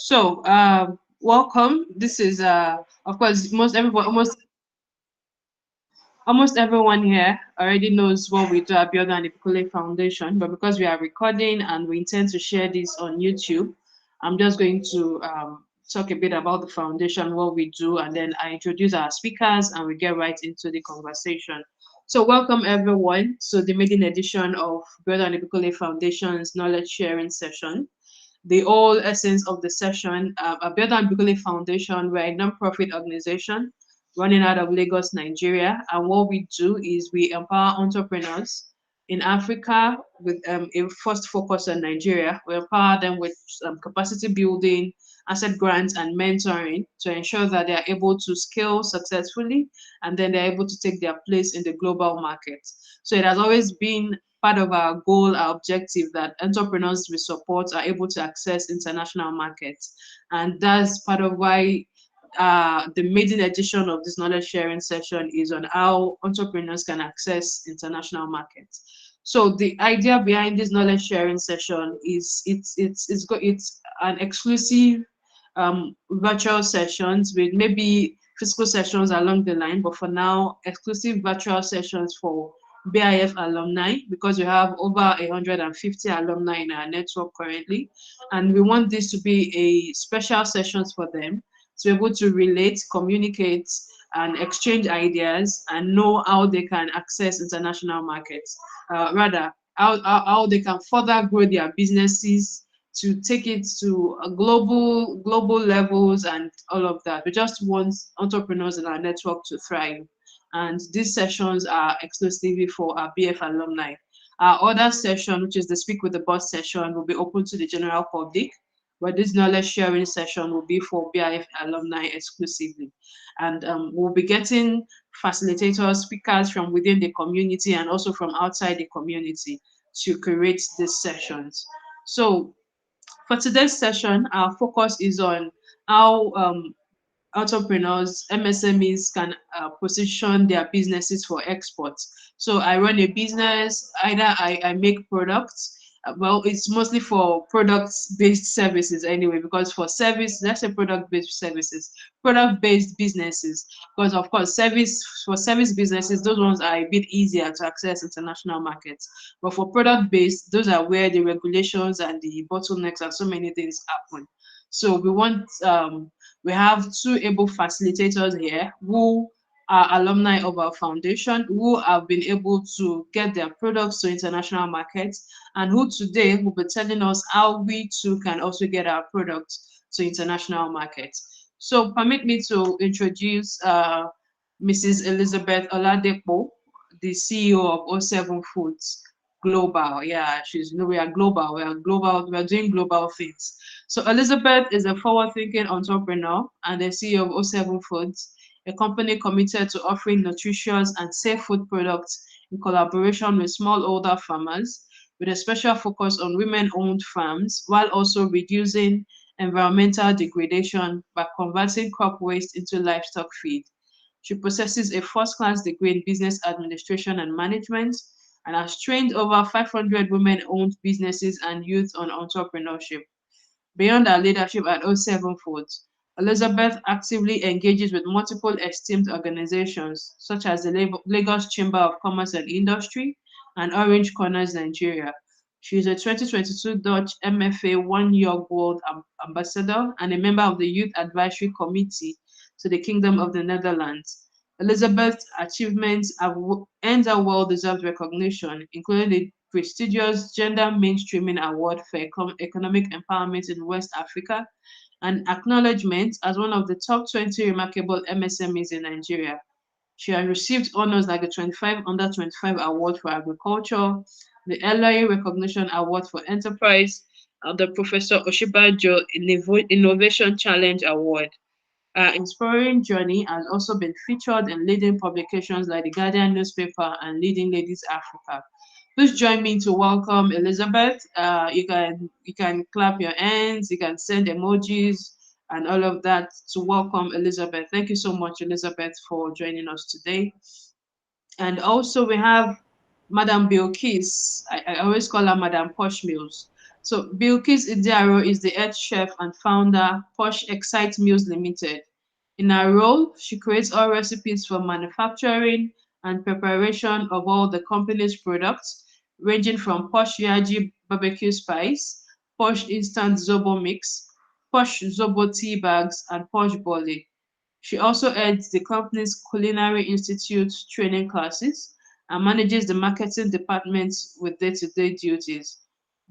So, welcome. This is, of course, almost everyone here already knows what we do at Bioga and Ipikule Foundation, but because we are recording and we intend to share this on YouTube, I'm just going to talk a bit about the foundation, what we do, and then I introduce our speakers and we get right into the conversation. So, welcome everyone to the maiden edition of Bioga and Ipikule Foundation's knowledge sharing session. The whole essence of the session, Abiodun and Bikule Foundation, we're a non-profit organization running out of Lagos, Nigeria. And what we do is we empower entrepreneurs in Africa with a first focus on Nigeria. We empower them with capacity building, asset grants, and mentoring to ensure that they are able to scale successfully and then they're able to take their place in the global market. So it has always been part of our goal, our objective that entrepreneurs we support are able to access international markets. And that's part of why the maiden edition of this knowledge sharing session is on how entrepreneurs can access international markets. So the idea behind this knowledge sharing session is it's an exclusive virtual sessions with maybe physical sessions along the line, but for now, exclusive virtual sessions for BIF alumni because we have over 150 alumni in our network currently, and we want this to be a special sessions for them to be able to relate, communicate, and exchange ideas and know how they can access international markets. Rather, how they can further grow their businesses to take it to a global levels and all of that. We just want entrepreneurs in our network to thrive. And these sessions are exclusively for our BF alumni. Our other session, which is the Speak with the Boss session, will be open to the general public, but this knowledge sharing session will be for BIF alumni exclusively. And we'll be getting facilitators, speakers from within the community and also from outside the community to create these sessions. So for today's session, our focus is on how entrepreneurs, MSMEs can position their businesses for exports. So I run a business, either I make products, well, it's mostly for products-based services anyway, because for service, let's say product-based services, product-based businesses, because of course, service businesses, those ones are a bit easier to access international markets. But for product-based, those are where the regulations and the bottlenecks and so many things happen. So we have two able facilitators here who are alumni of our foundation who have been able to get their products to international markets and who today will be telling us how we too can also get our products to international markets. So permit me to introduce Mrs. Elizabeth Oladepo, the CEO of O7 Foods Global. Yeah, we are global. We are doing global things. So Elizabeth is a forward-thinking entrepreneur and the CEO of O7 Foods, a company committed to offering nutritious and safe food products in collaboration with smallholder farmers, with a special focus on women-owned farms, while also reducing environmental degradation by converting crop waste into livestock feed. She possesses a first-class degree in business administration and management and has trained over 500 women-owned businesses and youth on entrepreneurship. Beyond her leadership at O7 Foods, Elizabeth actively engages with multiple esteemed organizations such as the Lagos Chamber of Commerce and Industry and Orange Corners Nigeria. She is a 2022 Dutch MFA One Year World Ambassador and a member of the Youth Advisory Committee to the Kingdom of the Netherlands. Elizabeth's achievements have earned her well-deserved recognition, including the prestigious Gender Mainstreaming Award for Economic Empowerment in West Africa and acknowledgement as one of the top 20 remarkable MSMEs in Nigeria. She has received honors like the 25 Under 25 Award for Agriculture, the LA Recognition Award for Enterprise, and the Professor Oshibajo Innovation Challenge Award. Her inspiring journey has also been featured in leading publications like the Guardian newspaper and Leading Ladies Africa. Please join me to welcome Elizabeth. You can clap your hands, you can send emojis and all of that to welcome Elizabeth. Thank you so much, Elizabeth, for joining us today. And also we have Madam Bilqis. I always call her Madam Posh Mills. So Bilqis Idiaro is the head chef and founder, Posh Excite Meals Limited. In her role, she creates all recipes for manufacturing and preparation of all the company's products, ranging from Posh Yaji barbecue spice, Posh instant Zobo mix, Posh Zobo tea bags, and Posh Boli. She also heads the company's Culinary Institute training classes and manages the marketing department with day-to-day duties.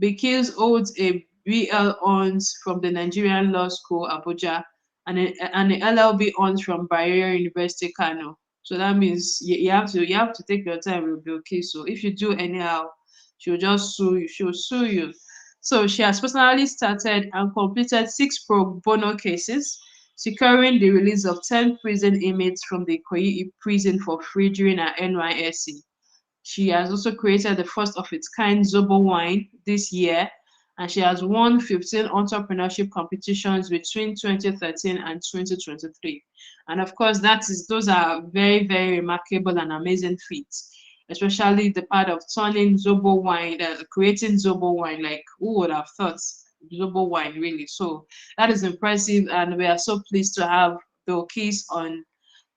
Bilqis holds a BL Hons from the Nigerian Law School, Abuja, and an LLB Hons from Bayero University, Kano. So that means you have to take your time with Bilqis. So if you do anyhow, she'll just sue you. She'll sue you. So she has personally started and completed 6 pro bono cases, securing the release of 10 prison inmates from the Ikoyi prison for free during her NYSC. She has also created the first of its kind Zobo wine this year, and she has won 15 entrepreneurship competitions between 2013 and 2023. And of course, those are very, very remarkable and amazing feats, especially the part of turning Zobo wine, creating Zobo wine. Like, who would have thought Zobo wine, really? So that is impressive, and we are so pleased to have Bilqis on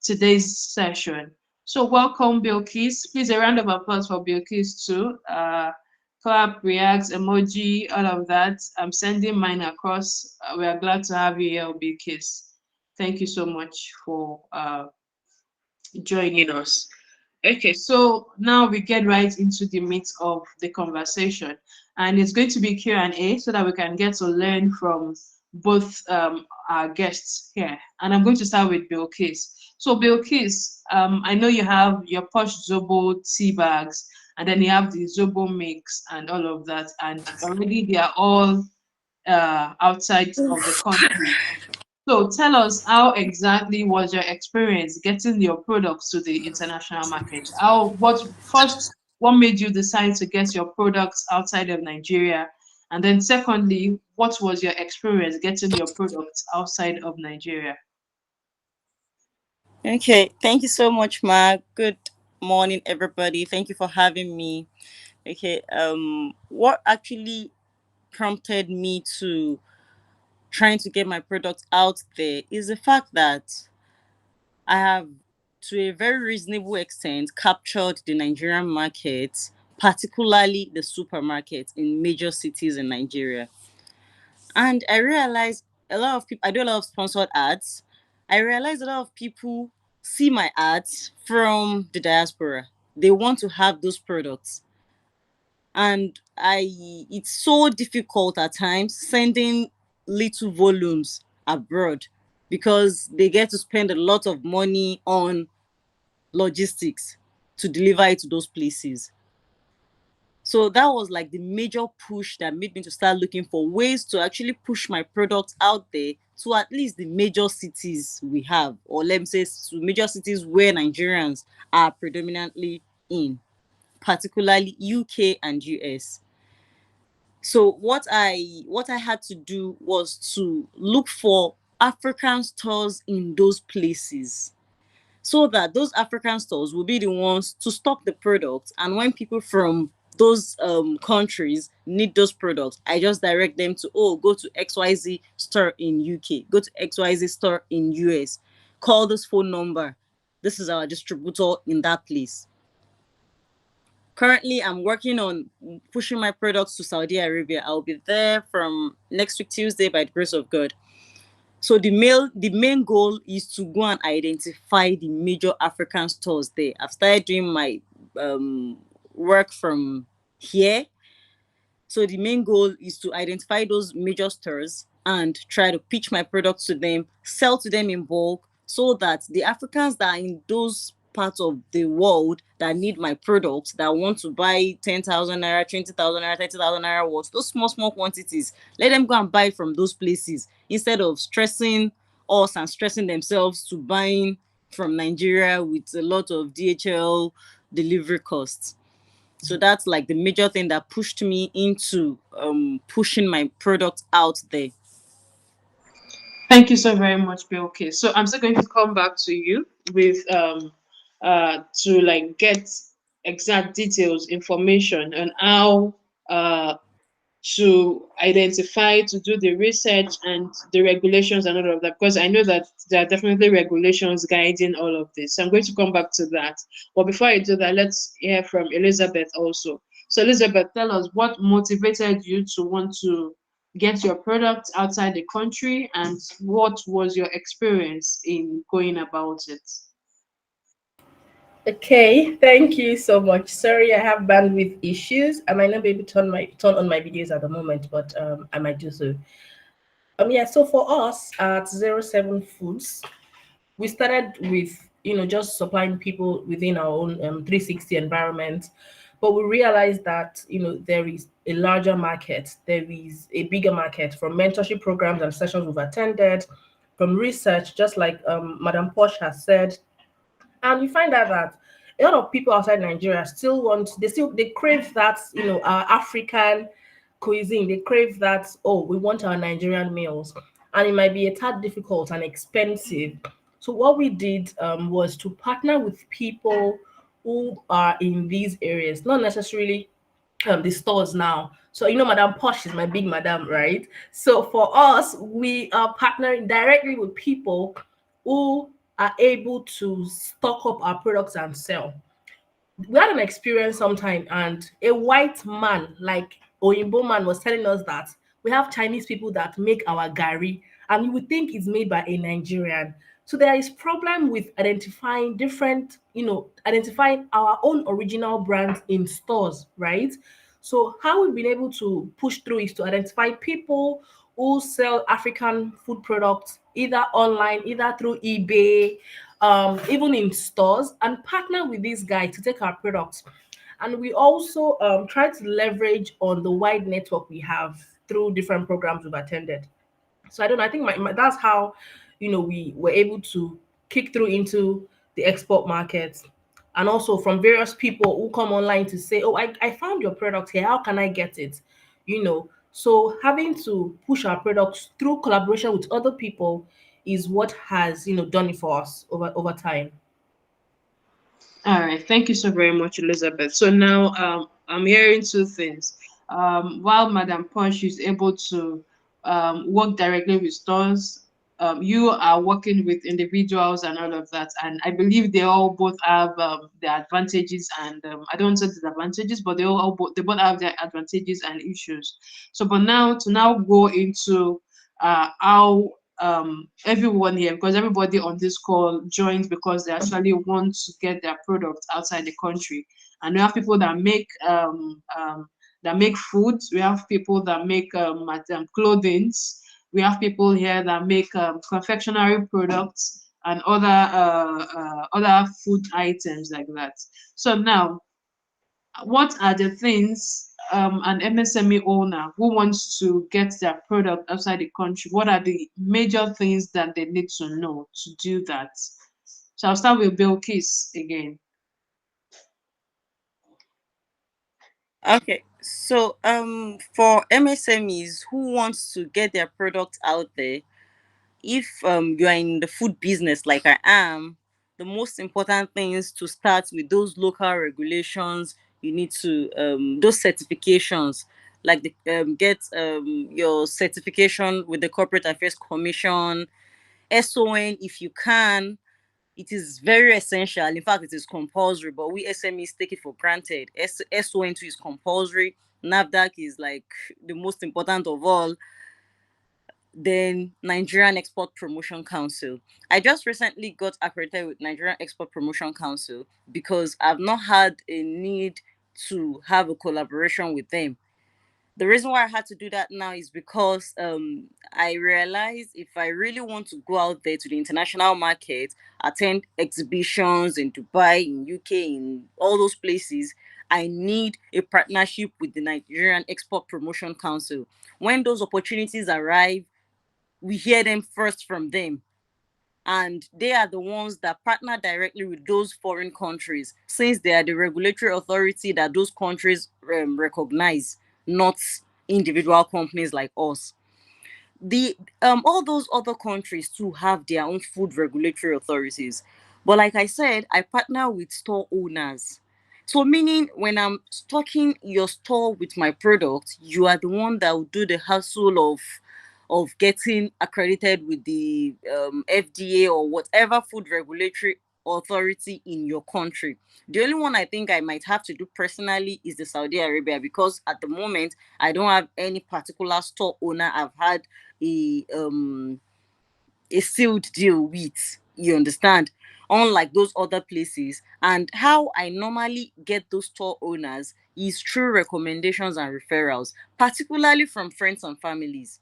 today's session. So welcome, Bilqis. Please a round of applause for Bilqis too. Clap, react, emoji, all of that. I'm sending mine across. We are glad to have you here, Bilqis. Thank you so much for joining us. Okay, so now we get right into the meat of the conversation, and it's going to be Q&A so that we can get to learn from both our guests here. And I'm going to start with Bilqis. So Bilqis, I know you have your Posh Zobo tea bags, and then you have the Zobo mix and all of that, and already they are all outside of the country. So tell us, how exactly was your experience getting your products to the international market? What made you decide to get your products outside of Nigeria? And then secondly, what was your experience getting your products outside of Nigeria? Okay, thank you so much, Mark. Good morning, everybody. Thank you for having me. Okay, what actually prompted me to trying to get my product out there is the fact that I have, to a very reasonable extent, captured the Nigerian market, particularly the supermarket in major cities in Nigeria. And I realized a lot of people, I do a lot of sponsored ads. I realized a lot of people see my ads from the diaspora. They want to have those products. And it's so difficult at times sending little volumes abroad because they get to spend a lot of money on logistics to deliver it to those places. So that was like the major push that made me to start looking for ways to actually push my product out there to at least the major cities we have, or let me say to major cities where Nigerians are predominantly in, particularly UK and US. So what I had to do was to look for African stores in those places so that those African stores will be the ones to stock the products. And when people from those countries need those products, I just direct them to, oh, go to XYZ store in UK, go to XYZ store in US, call this phone number. This is our distributor in that place. Currently, I'm working on pushing my products to Saudi Arabia. I'll be there from next week, Tuesday, by the grace of God. So the main goal is to go and identify the major African stores there. I've started doing my work from here. So the main goal is to identify those major stores and try to pitch my products to them, sell to them in bulk, so that the Africans that are in those parts of the world that need my products, that want to buy 10,000 naira, 20,000 naira, 30,000 naira worth, those small quantities, let them go and buy from those places instead of stressing us and stressing themselves to buying from Nigeria with a lot of DHL delivery costs. So that's like the major thing that pushed me into pushing my product out there. Thank you so very much, Bill. Okay, so I'm still going to come back to you with to like get exact details, information, on how to identify, to do the research and the regulations and all of that? Because I know that there are definitely regulations guiding all of this. So I'm going to come back to that. But before I do that, let's hear from Elizabeth also. So, Elizabeth, tell us what motivated you to want to get your product outside the country, and what was your experience in going about it? Okay, thank you so much. Sorry, I have bandwidth issues. I might not be able to turn on my videos at the moment, but I might do so. Yeah. So for us at 07 Foods, we started with just supplying people within our own 360 environment, but we realized that there is a larger market, there is a bigger market from mentorship programs and sessions we've attended, from research, just like Madam Posh has said. And we find out that a lot of people outside Nigeria they crave that our African cuisine. They crave that, oh, we want our Nigerian meals, and it might be a tad difficult and expensive. So what we did was to partner with people who are in these areas, not necessarily the stores now. So Madam Posh is my big madam, right? So for us, we are partnering directly with people who are able to stock up our products and sell. We had an experience sometime, and a white man like Oyinbo man was telling us that we have Chinese people that make our gari, and you would think it's made by a Nigerian. So there is problem with identifying our own original brands in stores, right? So how we've been able to push through is to identify people who sell African food products either online, either through eBay, even in stores, and partner with these guys to take our products. And we also try to leverage on the wide network we have through different programs we've attended. So I don't know. I think that's how we were able to kick through into the export market, and also from various people who come online to say, "Oh, I found your product here. How can I get it?" So having to push our products through collaboration with other people is what has done it for us over time. All right, thank you so very much, Elizabeth. So now I'm hearing two things. While Madam Punch is able to work directly with stores, you are working with individuals and all of that. And I believe they all both have their advantages and I don't want to say disadvantages, but they both have their advantages and issues. So, but now to now go into how everyone here, because everybody on this call joins because they actually want to get their product outside the country. And we have people that make food. We have people that make clothing. We have people here that make confectionery products and other food items like that. So now, what are the things an MSME owner who wants to get their product outside the country, what are the major things that they need to know to do that? So I'll start with Bilqis again. Okay, so for MSMEs who wants to get their product out there, if you are in the food business like I am, the most important thing is to start with those local regulations. You need to those certifications, like the get your certification with the Corporate Affairs Commission, SON if you can. It is very essential. In fact, it is compulsory, but we SMEs take it for granted. SON2 is compulsory. NAFDAC is like the most important of all. Then Nigerian Export Promotion Council. I just recently got accredited with Nigerian Export Promotion Council because I've not had a need to have a collaboration with them. The reason why I had to do that now is because I realized if I really want to go out there to the international market, attend exhibitions in Dubai, in UK, in all those places, I need a partnership with the Nigerian Export Promotion Council. When those opportunities arrive, we hear them first from them, and they are the ones that partner directly with those foreign countries since they are the regulatory authority that those countries recognize, not individual companies like us. The All those other countries too have their own food regulatory authorities, but like I said, I partner with store owners. So meaning when I'm stocking your store with my product, you are the one that will do the hassle of getting accredited with the FDA or whatever food regulatory authority in your country. The only one I think I might have to do personally is the Saudi Arabia, because at the moment I don't have any particular store owner I've had a sealed deal with. You understand? Unlike those other places. And how I normally get those store owners is through recommendations and referrals, particularly from friends and families.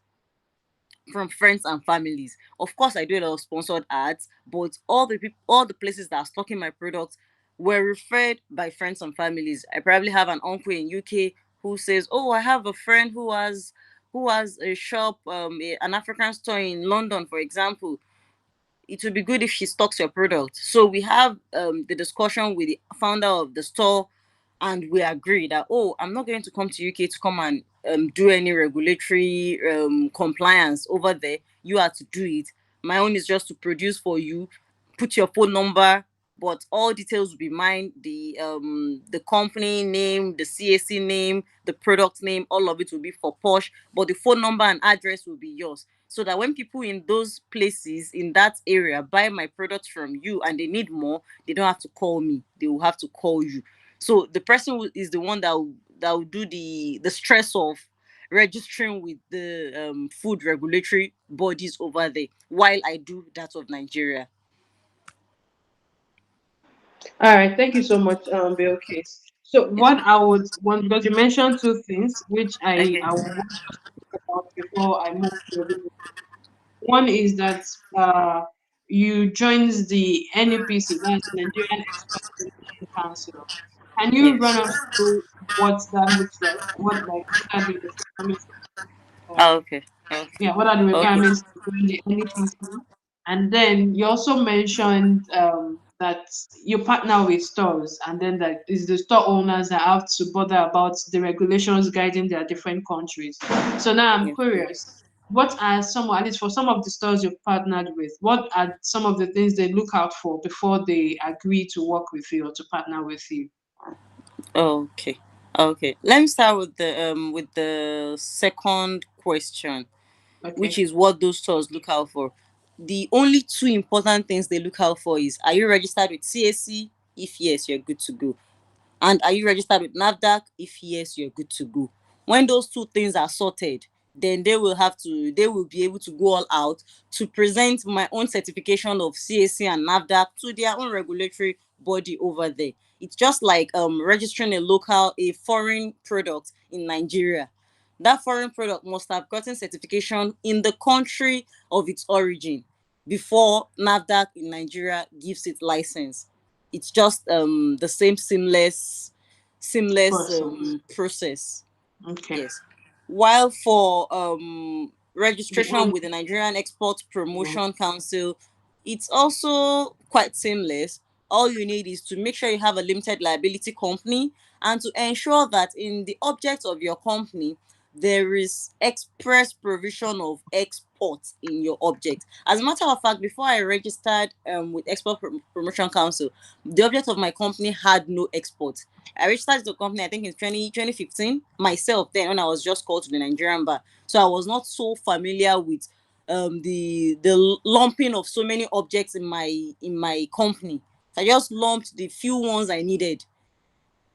From friends and families. Of course, I do a lot of sponsored ads, but all the people, all the places that are stocking my products were referred by friends and families. I probably have an uncle in UK who says, "Oh, I have a friend who has a shop, an African store in London, for example. It would be good if she stocks your product." So we have the discussion with the founder of the store, and we agree that, oh, I'm not going to come to UK to come and do any regulatory compliance over there. You have to do it. My own is just to produce for you, put your phone number, but all details will be mine. The company name, the CAC name, the product name, all of it will be for Posh, but the phone number and address will be yours. So that when people in those places in that area buy my products from you and they need more, they don't have to call me. They will have to call you. So the person is the one that will do the stress of registering with the food regulatory bodies over there, while I do that of Nigeria. All right, thank you so much, Bilqis. So Yes. what I would want, because you mentioned two things which Okay. I would want us to talk about before I move to the one is that you joined the NEPC, that's the Nigerian Export Promotion Council. Can you run Yes. us through what that looks like? What are the requirements? Oh, okay. Okay. Yeah, what are the Okay. requirements to join the NEPC? And then you also mentioned that you partner with stores, and then that is the store owners that have to bother about the regulations guiding their different countries. So now I'm Yeah. curious, what are some, at least for some of the stores you've partnered with, what are some of the things they look out for before they agree to work with you or to partner with you? Okay. Okay. Let me start with the second question, which Okay. is what those stores look out for. The only two important things they look out for is, are you registered with CAC? If yes, you're good to go. And are you registered with NAFDAC? If yes, you're good to go. When those two things are sorted, then they will be able to go all out to present my own certification of CAC and NAFDAC to their own regulatory body over there. It's just like registering a foreign product in Nigeria. That foreign product must have gotten certification in the country of its origin before NAFDAC in Nigeria gives it license. It's just the same seamless Process. process. Okay. Yes. While for The registration end. with the Nigerian Export Yeah. Promotion Council, it's also quite seamless. All you need is to make sure you have a limited liability company, and to ensure that in the object of your company there is express provision of export in your object. As a matter of fact, before I registered with Promotion Council, the object of my company had no export. I registered the company, I think, in 2015 myself, then when I was just called to the Nigerian bar. So I was not so familiar with the lumping of so many objects in my company. So I just lumped the few ones I needed.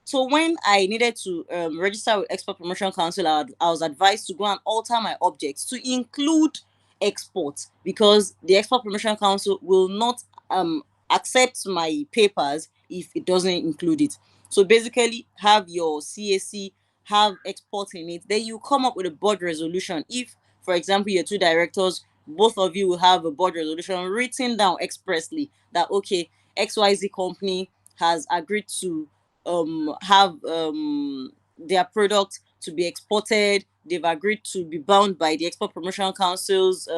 So when I needed to register with Export Promotion Council, I was advised to go and alter my objects to include export, because the Export Promotion Council will not accept my papers if it doesn't include it. So basically, have your CAC, have export in it. Then you come up with a board resolution. If, for example, your two directors, both of you will have a board resolution written down expressly that, okay, XYZ company has agreed to have their product to be exported. They've agreed to be bound by the Export Promotion Council's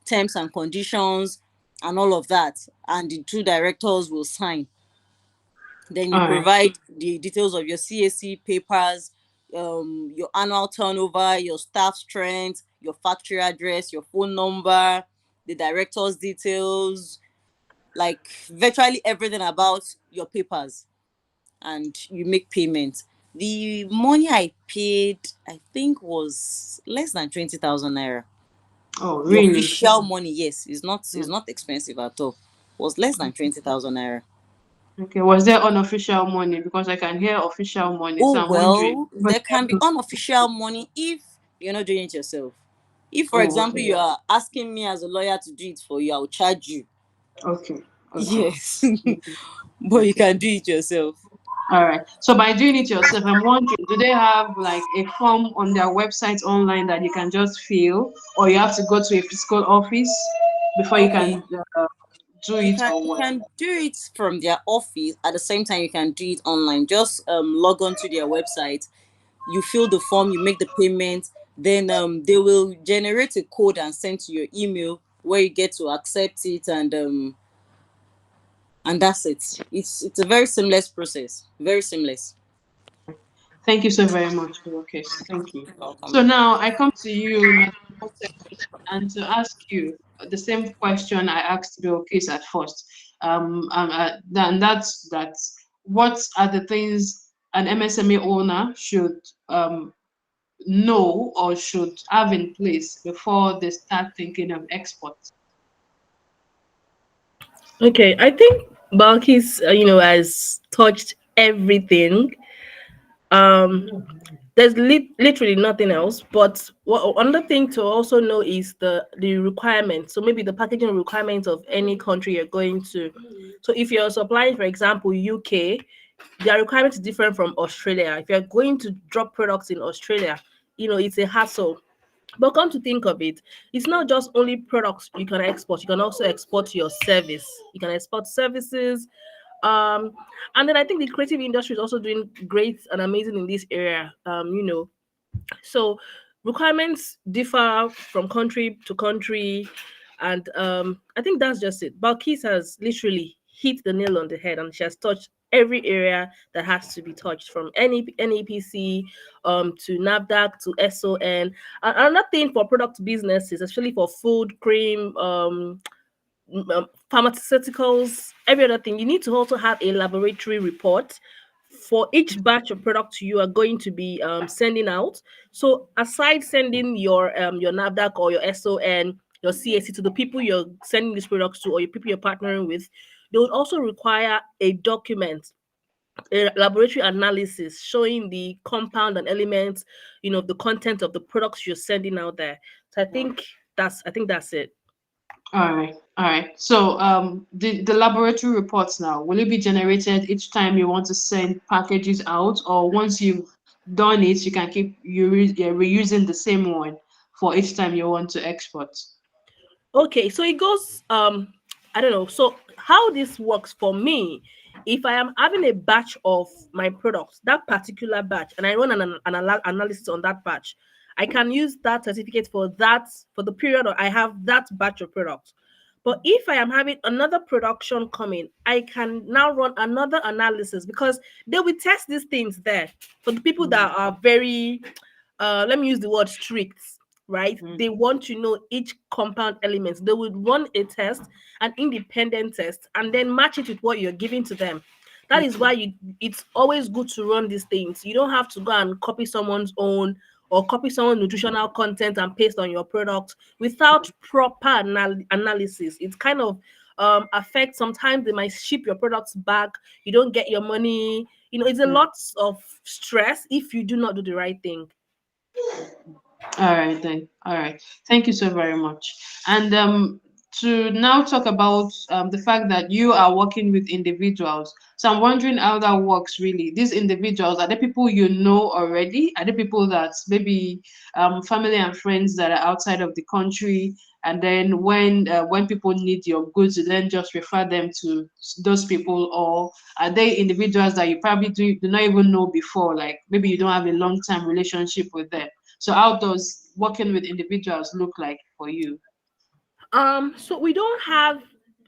terms and conditions and all of that. And the two directors will sign. Then you All right. provide the details of your CAC papers, your annual turnover, your staff strength, your factory address, your phone number, the director's details, like virtually everything about your papers. and you make payments. The money I paid, I think, was less than 20,000 naira. Oh, The really? official money, yes, it's Mm. not expensive at all. Was less than 20,000 naira. Okay. Was there unofficial money? Because I can hear official money, Oh so I'm wondering. well, there can be unofficial money if you're not doing it yourself. If, for Oh, example, okay. you are asking me as a lawyer to do it for you, I'll charge you. Okay. Okay. Yes, Okay. but you Okay. can do it yourself. All right. So by doing it yourself, I'm wondering, do they have like a form on their website online that you can just fill, or you have to go to a physical office before you Okay, can do it, or you what? can do it from their office. At the same time, you can do it online. Just log on to their website. You fill the form, you make the payment, then they will generate a code and send to your email where you get to accept it, and that's it. It's a very seamless process. Very seamless. Thank you so very much, Bilqis. Thank you. Welcome. So now I come to you, Madam Secretary, and to ask you the same question I asked Bilqis at first. And that's that. What are the things an MSME owner should know or should have in place before they start thinking of export? Okay, I think Balkis, has touched everything. Um, there's literally nothing else. But what another thing to also know is the requirements. So maybe the packaging requirements of any country you're going to. So if you're supplying, for example, UK, their requirements is different from Australia. If you're going to drop products in Australia, it's a hassle. But come to think of it, it's not just only products you can export. You can also export your service. You can export services. Um, and then I think the creative industry is also doing great and amazing in this area. So requirements differ from country to country, and I think that's just it. Balkis has literally hit the nail on the head, and she has touched every area that has to be touched, from NEPC to NAVDAC to SON. And another thing for product businesses, especially for food, cream, pharmaceuticals, every other thing, you need to also have a laboratory report for each batch of products you are going to be sending out. So aside sending your NAVDAC or your SON, your CAC to the people you're sending these products to, or your people you're partnering with, they would also require a document, a laboratory analysis showing the compound and elements, the content of the products you're sending out there. So I think that's it. All right, all right. So the laboratory reports now, will it be generated each time you want to send packages out, or once you've done it, you can keep reusing the same one for each time you want to export? Okay, so it goes I don't know. So how this works for me, if I am having a batch of my products, that particular batch, and I run an analysis on that batch, I can use that certificate for the period I have that batch of products. But if I am having another production coming, I can now run another analysis, because they will test these things there. For the people Mm, that are very let me use the word strict, right? mm, They want to know each compound element. They would run a test, an independent test, and then match it with what you're giving to them. That is why it's always good to run these things. You don't have to go and copy someone's own, or copy someone's nutritional content and paste on your product without proper analysis. It's kind of affect. Sometimes they might ship your products back, you don't get your money. It's a mm. lot of stress if you do not do the right thing. All right then. All right. Thank you so very much. And to now talk about the fact that you are working with individuals. So I'm wondering how that works really. These individuals, are they people you know already? Are they people that maybe family and friends that are outside of the country? And then when people need your goods, you then just refer them to those people, or are they individuals that you probably do not even know before? Like maybe you don't have a long time relationship with them. So how does working with individuals look like for you? So we don't have,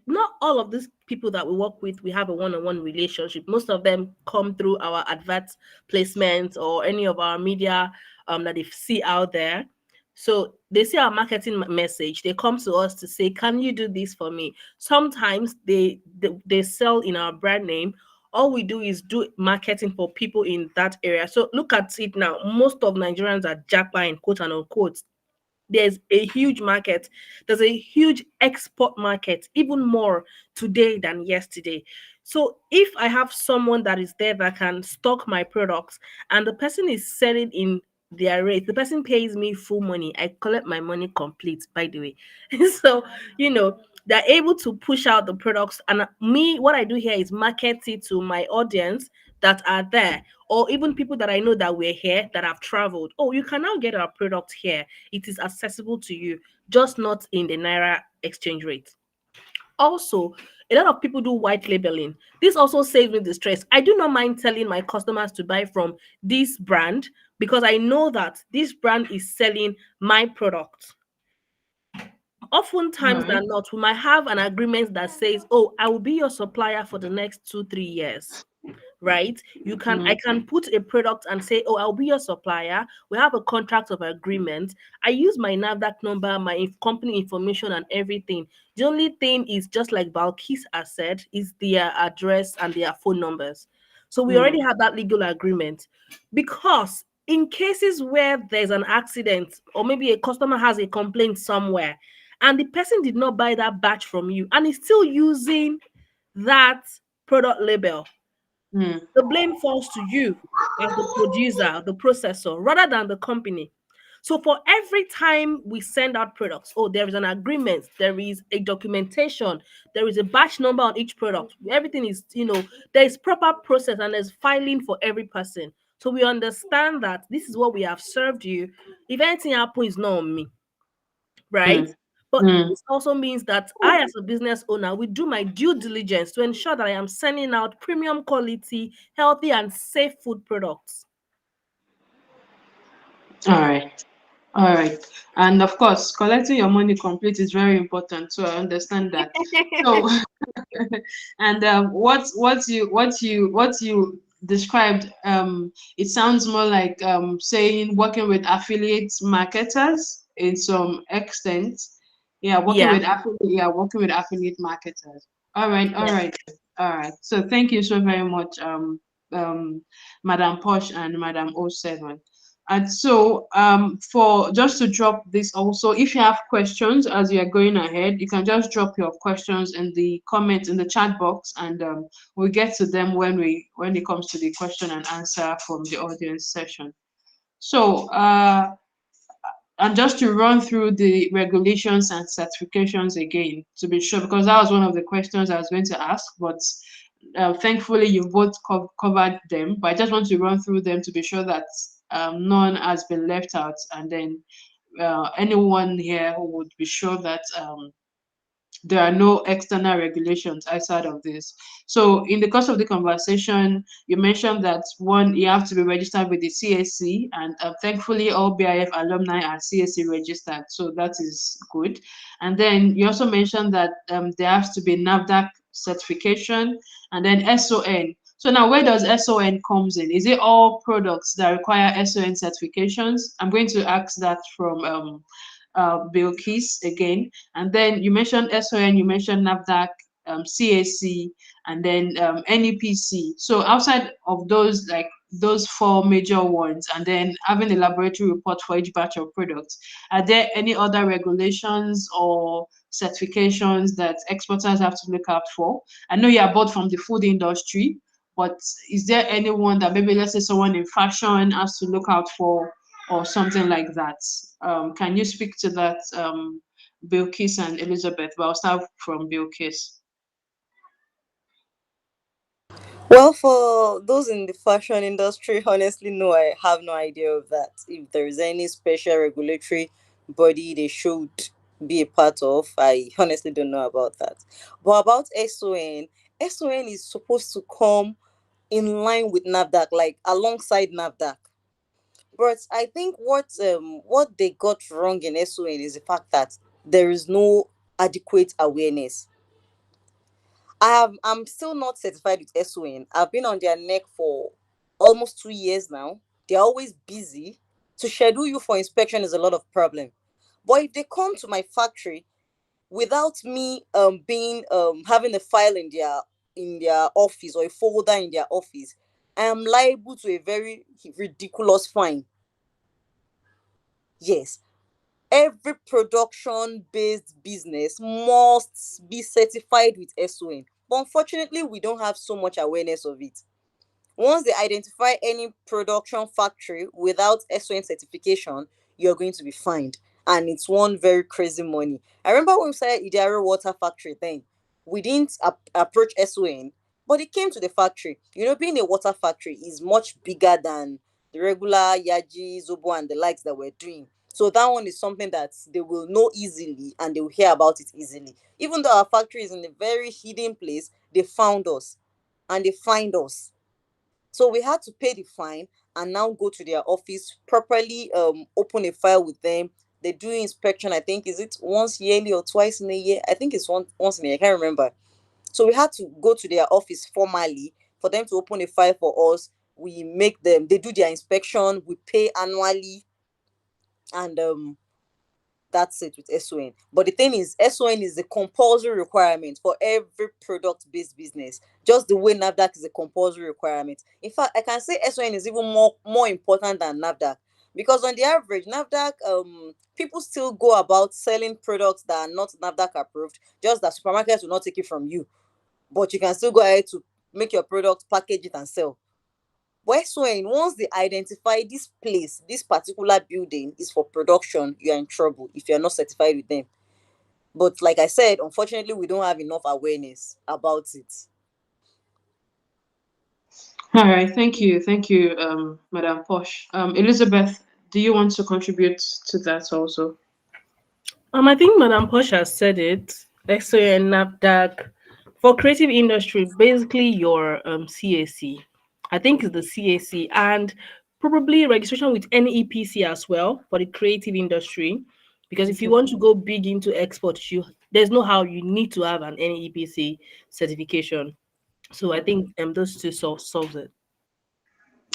not all of these people that we work with, we have a one-on-one relationship. Most of them come through our advert placements or any of our media that they see out there. So they see our marketing message, they come to us to say, can you do this for me? Sometimes they sell in our brand name. All we do is do marketing for people in that area. So look at it now. Most of Nigerians are japa in quote and unquote. There's a huge market. There's a huge export market, even more today than yesterday. So if I have someone that is there that can stock my products and the person is selling in their rate, the person pays me full money. I collect my money complete, by the way. So, you know, they're able to push out the products. And me, what I do here is market it to my audience that are there, or even people that I know that we're here that have traveled. Oh, you can now get our product here. It is accessible to you, just not in the Naira exchange rate. Also, a lot of people do white labeling. This also saves me the stress. I do not mind telling my customers to buy from this brand because I know that this brand is selling my product. All Oftentimes right. than not, we might have an agreement that says, oh, I will be your supplier for the next 2-3 years, right? I Mm, can put a product and say, oh, I'll be your supplier. We have a contract of agreement. I use my NAVDAC number, my company information, and everything. The only thing is, just like Bilqis has said, is their address and their phone numbers. So we already mm, have that legal agreement. Because in cases where there's an accident, or maybe a customer has a complaint somewhere, and the person did not buy that batch from you and is still using that product label, mm, the blame falls to you as the producer, the processor, rather than the company. So for every time we send out products, oh, there is an agreement, there is a documentation, there is a batch number on each product. Everything is, there is proper process and there's filing for every person. So we understand that this is what we have served you. If anything happens, it's not on me, right? mm, But mm. this also means that I, as a business owner, will do my due diligence to ensure that I am sending out premium quality, healthy, and safe food products. All right. All right. And of course, collecting your money complete is very important. So I understand that. So and what you described, it sounds more like saying working with affiliate marketers in some extent. Yeah, Yeah. working with affiliate marketers. All right, all Yeah. right, all right. So thank you so very much, Madam Posh and Madam O7. And so, for just to drop this also, if you have questions as you are going ahead, you can just drop your questions in the comments in the chat box, and we'll get to them when it comes to the question and answer from the audience session. So, and just to run through the regulations and certifications again to be sure, because that was one of the questions I was going to ask, but thankfully you both covered them. But I just want to run through them to be sure that none has been left out, and then anyone here would be sure that there are no external regulations outside of this. So, in the course of the conversation, you mentioned that one, you have to be registered with the CSC, and thankfully, all BIF alumni are CSC registered, so that is good. And then you also mentioned that there has to be NAVDAC certification and then SON. So now, where does SON comes in? Is it all products that require SON certifications? I'm going to ask that from Bilqis again. And then you mentioned SON, you mentioned NAVDAC, CAC, and then NEPC. So outside of those, like those four major ones, and then having a laboratory report for each batch of products, are there any other regulations or certifications that exporters have to look out for? I know you are both from the food industry, but is there anyone that maybe, let's say, someone in fashion has to look out for, or something like that? Can you speak to that, Bilqis and Elizabeth? But I'll start from Bilqis. Well, for those in the fashion industry, honestly, no, I have no idea of that. If there is any special regulatory body they should be a part of, I honestly don't know about that. But about SON is supposed to come in line with NAVDAC, like alongside NAVDAC. But I think what they got wrong in SON is the fact that there is no adequate awareness. I'm still not certified with SON. I've been on their neck for almost 2 years now. They're always busy. To schedule you for inspection is a lot of problem. But if they come to my factory without me being having a file in their in their office or a folder in their office, I am liable to a very ridiculous fine. Yes, every production based business must be certified with SON. But unfortunately, we don't have so much awareness of it. Once they identify any production factory without SON certification, you're going to be fined. And it's one very crazy money. I remember when we started Idiaro Water Factory then, we didn't approach SON, but it came to the factory. Being a water factory is much bigger than the regular Yaji, Zobo, and the likes that we're doing. So that one is something that they will know easily and they will hear about it easily. Even though our factory is in a very hidden place, they found us and they find us. So we had to pay the fine and now go to their office, properly open a file with them. They do inspection, I think, is it once yearly or twice in a year? I think it's once in a year, I can't remember. So we had to go to their office formally for them to open a file for us. We make them, they do their inspection, we pay annually, and that's it with SON. But the thing is, SON is a compulsory requirement for every product-based business, just the way NAFDAC is a compulsory requirement. In fact, I can say SON is even more important than NAFDAC, because on the average, NAFDAC people still go about selling products that are not NAFDAC approved, just that supermarkets will not take it from you, but you can still go ahead to make your product, package it, and sell. But when once they identify this place, this particular building is for production, you are in trouble if you're not certified with them. But like I said, unfortunately, we don't have enough awareness about it. All right, thank you, Madam Posh. Elizabeth, do you want to contribute to that also? I think Madam Posh has said it. SON, NAFDAC. For creative industry, basically your CAC. I think it's the CAC and probably registration with any EPC as well for the creative industry. Because if you Okay. want to go big into export, there's no how you need to have an NEPC certification. So I think those two solves it.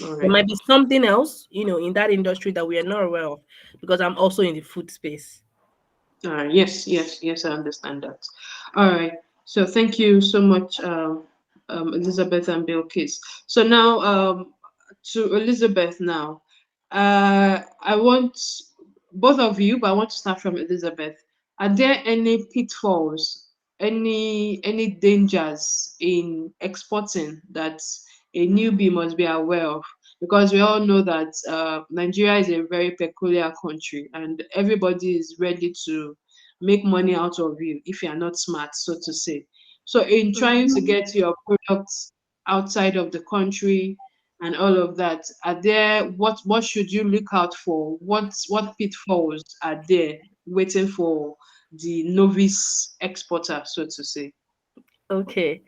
All There right. might be something else, in that industry that we are not aware of, because I'm also in the food space. Yes, yes, yes, I understand that. All right. So thank you so much, Elizabeth and Bilqis. So now, to Elizabeth now. I want both of you, but I want to start from Elizabeth. Are there any pitfalls, any dangers in exporting that a newbie must be aware of? Because we all know that Nigeria is a very peculiar country, and everybody is ready to make money out of you if you are not smart, so to say. So, in trying to get your products outside of the country and all of that, are there what should you look out for? What pitfalls are there waiting for the novice exporter, so to say? Okay.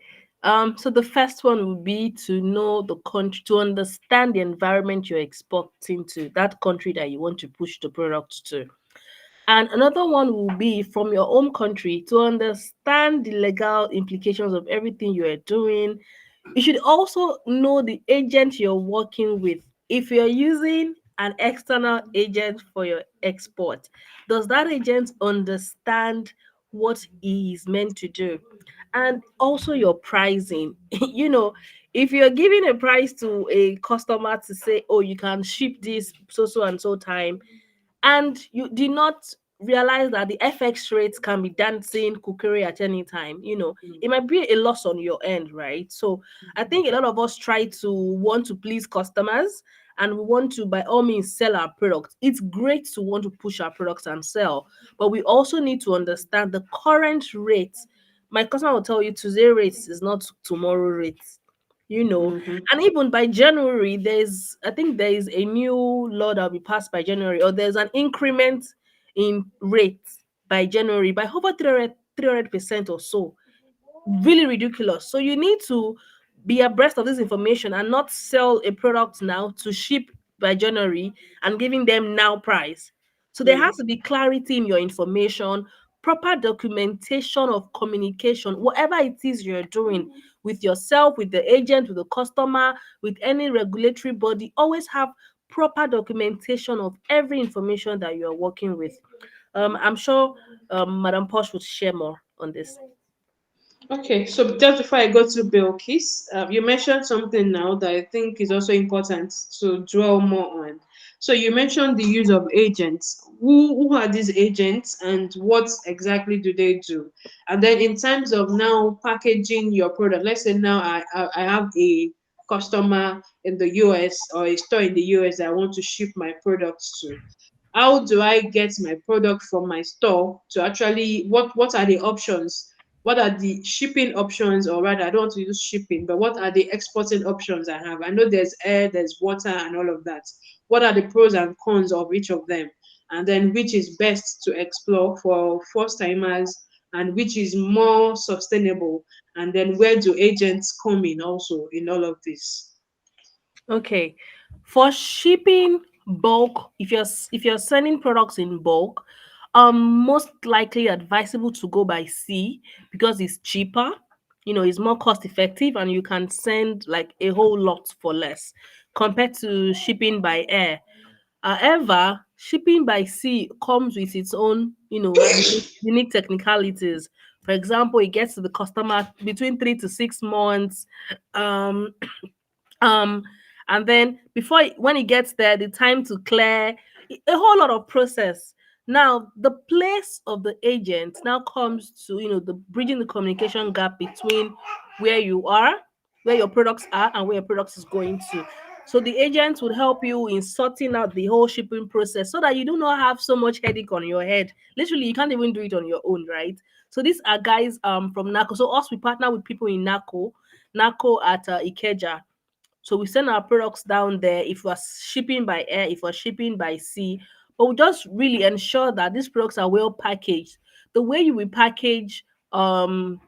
So the first one would be to know the country, to understand the environment you're exporting to, that country that you want to push the product to. And another one will be from your home country to understand the legal implications of everything you are doing. You should also know the agent you're working with. If you're using an external agent for your export, does that agent understand what he is meant to do? And also your pricing. If you're giving a price to a customer to say, oh, you can ship this so and so time, and you did not realize that the FX rates can be dancing cookery at any time, it might be a loss on your end, right? So I think a lot of us try to want to please customers and we want to, by all means, sell our products. It's great to want to push our products and sell, but we also need to understand the current rates. My customer will tell you today rates is not tomorrow rates, you know Mm-hmm. and even by January, I think there is a new law that will be passed by January, or there's an increment in rates by January by over 300% or so. Really ridiculous. So you need to be abreast of this information and not sell a product now to ship by January and giving them now price. So there has to be clarity in your information, proper documentation of communication, whatever it is you're doing with yourself, with the agent, with the customer, with any regulatory body. Always have proper documentation of every information that you're working with. I'm sure Madam Posh would share more on this. Okay, so just before I go to Bilqis, you mentioned something now that I think is also important to dwell more on. So you mentioned the use of agents. Who are these agents and what exactly do they do? And then in terms of now packaging your product, let's say now I have a customer in the US or a store in the US that I want to ship my products to. How do I get my product from my store to actually what are the options? What are the shipping options, or rather I don't want to use shipping, but what are the exporting options I have? I know there's air, there's water and all of that. What are the pros and cons of each of them? And then which is best to explore for first timers and which is more sustainable? And then where do agents come in also in all of this? Okay. For shipping bulk, if you're sending products in bulk, most likely advisable to go by sea because it's cheaper, it's more cost effective and you can send like a whole lot for less compared to shipping by air. However, shipping by sea comes with its own, unique technicalities. For example, it gets to the customer between 3 to 6 months. Um, um and then when it gets there, the time to clear, a whole lot of process. Now the place of the agent now comes to, the bridging the communication gap between where you are, where your products are, and where your products is going to. So the agent would help you in sorting out the whole shipping process so that you do not have so much headache on your head. Literally, you can't even do it on your own, right? So these are guys from NACO. So us, we partner with people in NACO at Ikeja. So we send our products down there if we're shipping by air, if we're shipping by sea. But we just really ensure that these products are well packaged. The way you will package powder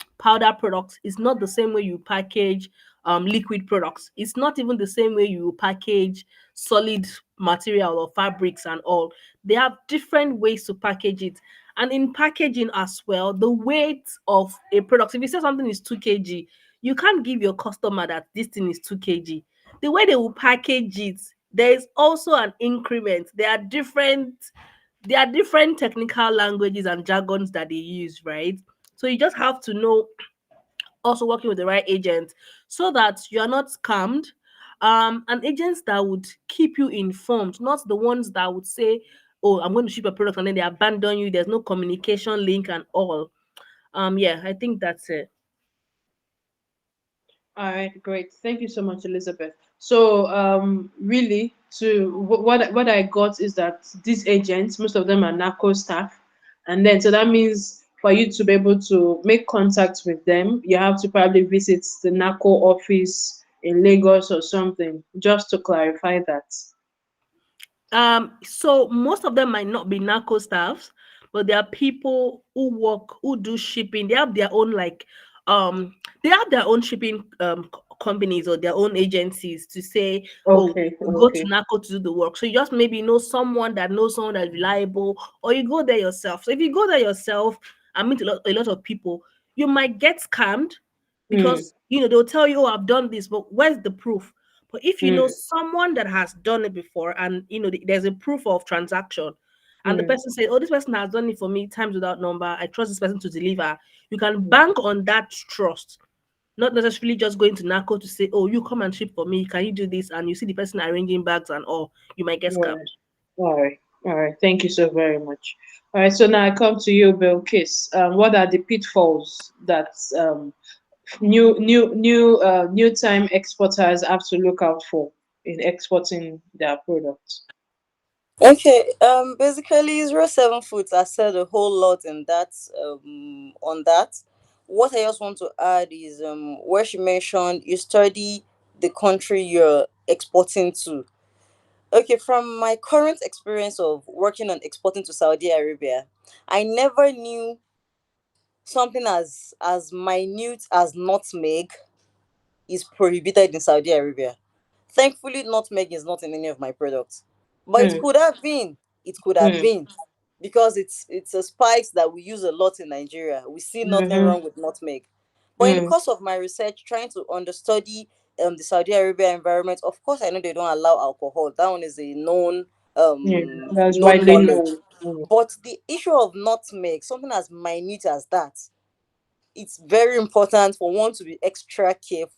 products is not the same way you package liquid products. It's not even the same way you package solid material or fabrics and all. They have different ways to package it. And in packaging as well, the weight of a product, if you say something is 2 kg, you can't give your customer that this thing is 2 kg. The way they will package it, there is also an increment. There are different technical languages and jargons that they use, right? So you just have to know, also working with the right agent so that you are not scammed. And agents that would keep you informed, not the ones that would say, oh, I'm going to ship a product and then they abandon you. There's no communication link and all. Yeah, I think that's it. All right, great. Thank you so much, Elizabeth. So, really, what I got is that these agents, most of them are NACO staff, and then so that means for you to be able to make contact with them, you have to probably visit the NACO office in Lagos or something. Just to clarify that. So most of them might not be narco staffs, but there are people who work, who do shipping. They have their own they have their own shipping companies or their own agencies to say, oh, Okay, you go to okay. narco to do the work. So you just maybe know someone that knows someone that's reliable, or you go there yourself. So if you go there yourself and meet a lot of people, you might get scammed Hmm. because they'll tell you, oh, I've done this, but where's the proof? But if you know Hmm. someone that has done it before and there's a proof of transaction, and the Hmm. person says, oh, this person has done it for me times without number, I trust this person to deliver, you can Hmm. bank on that trust. Not necessarily just going to NACO to say, oh, you come and ship for me, can you do this? And you see the person arranging bags and all, you might get scammed. Right. All right. All right. Thank you so very much. All right. So now I come to you, Bilqis. What are the pitfalls that new time exporters have to look out for in exporting their products? Okay, basically 07 Foods I said a whole lot in that on that. What I just want to add is where she mentioned you study the country you're exporting to. Okay, from my current experience of working on exporting to Saudi Arabia, I never knew something as minute as nutmeg is prohibited in Saudi Arabia. Thankfully, nutmeg is not in any of my products, but it Hmm. could have been. It could have Hmm. been because it's a spice that we use a lot in Nigeria. We see nothing Mm-hmm. wrong with nutmeg. But in the Hmm. course of my research, trying to understudy the Saudi Arabia environment, of course, I know they don't allow alcohol. That one is a Yeah, that's known widely knowledge. known. Hmm. But the issue of nutmeg, something as minute as that, it's very important for one to be extra careful